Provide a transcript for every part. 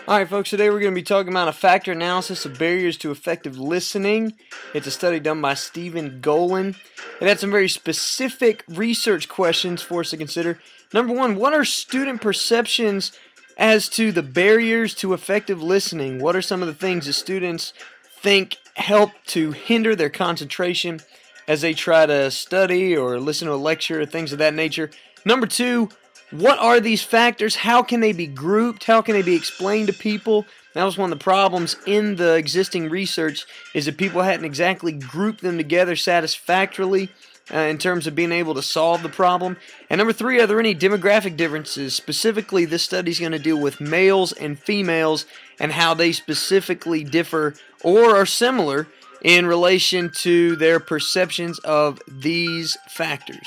Alright folks, today we're going to be talking about a factor analysis of barriers to effective listening. It's a study done by Golen. It had some very specific research questions for us to consider. Number one, what are student perceptions as to the barriers to effective listening? What are some of the things that students think help to hinder their concentration as they try to study or listen to a lecture or things of that nature? Number two, what are these factors? How can they be grouped? How can they be explained to people? That was one of the problems in the existing research, is that people hadn't exactly grouped them together satisfactorily in terms of being able to solve the problem. And number three, are there any demographic differences? Specifically, this study is going to deal with males and females and how they specifically differ or are similar in relation to their perceptions of these factors.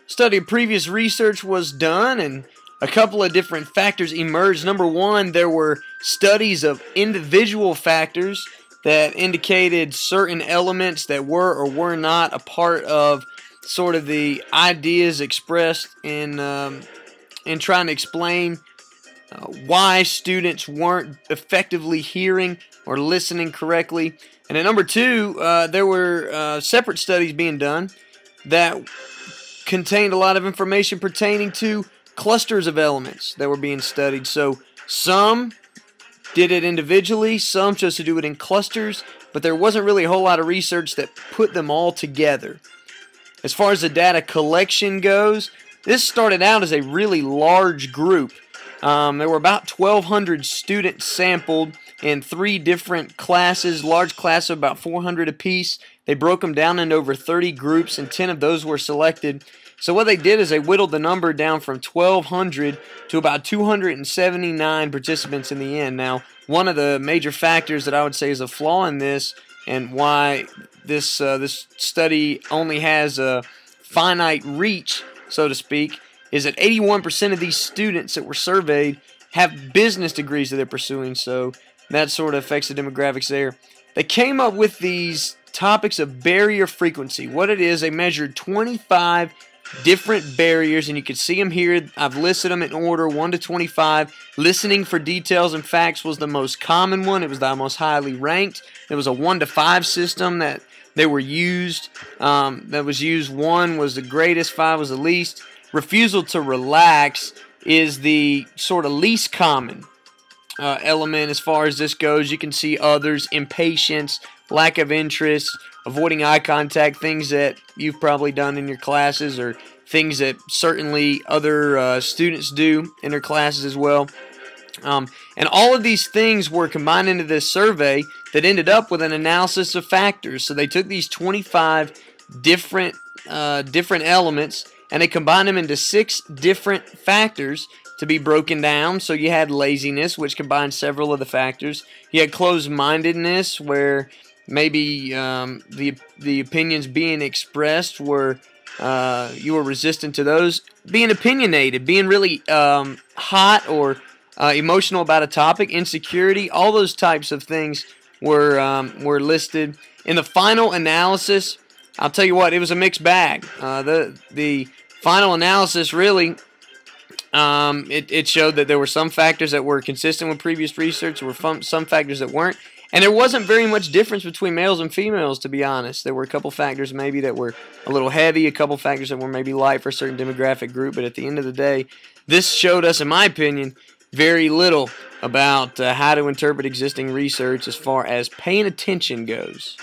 Study of previous research was done and a couple of different factors emerged. Number one, there were studies of individual factors that indicated certain elements that were or were not a part of sort of the ideas expressed in trying to explain why students weren't effectively hearing or listening correctly. And then number two, there were separate studies being done that contained a lot of information pertaining to clusters of elements that were being studied. So some did it individually, some chose to do it in clusters, but there wasn't really a whole lot of research that put them all together. As far as the data collection goes, this started out as a really large group. There were about 1,200 students sampled in 3 different classes, large classes of about 400 apiece. They broke them down into over 30 groups, and 10 of those were selected. So what they did is they whittled the number down from 1,200 to about 279 participants in the end. Now, one of the major factors that I would say is a flaw in this, and why this study only has a finite reach, so to speak, is that 81% of these students that were surveyed have business degrees that they're pursuing, so that sort of affects the demographics there. They came up with these topics of barrier frequency. What it is, they measured 25 different barriers, and you can see them here. I've listed them in order 1 to 25. Listening for details and facts was the most common one. It was the most highly ranked. There was a 1 to 5 system that they were used. 1 was the greatest, 5 was the least. Refusal to relax is the sort of least common element as far as this goes. You can see others: impatience, lack of interest, avoiding eye contact, things that you've probably done in your classes, or things that certainly other students do in their classes as well. And all of these things were combined into this survey that ended up with an analysis of factors. So they took these 25 different elements and they combined them into 6 different factors to be broken down. So you had laziness, which combined several of the factors. You had closed-mindedness, where maybe the opinions being expressed were you were resistant to those. Being opinionated, being really hot or emotional about a topic, insecurity, all those types of things were listed. In the final analysis, I'll tell you what, it was a mixed bag. The final analysis really, it showed that there were some factors that were consistent with previous research. There were some factors that weren't. And there wasn't very much difference between males and females, to be honest. There were a couple factors maybe that were a little heavy, a couple factors that were maybe light for a certain demographic group. But at the end of the day, this showed us, in my opinion, very little about how to interpret existing research as far as paying attention goes.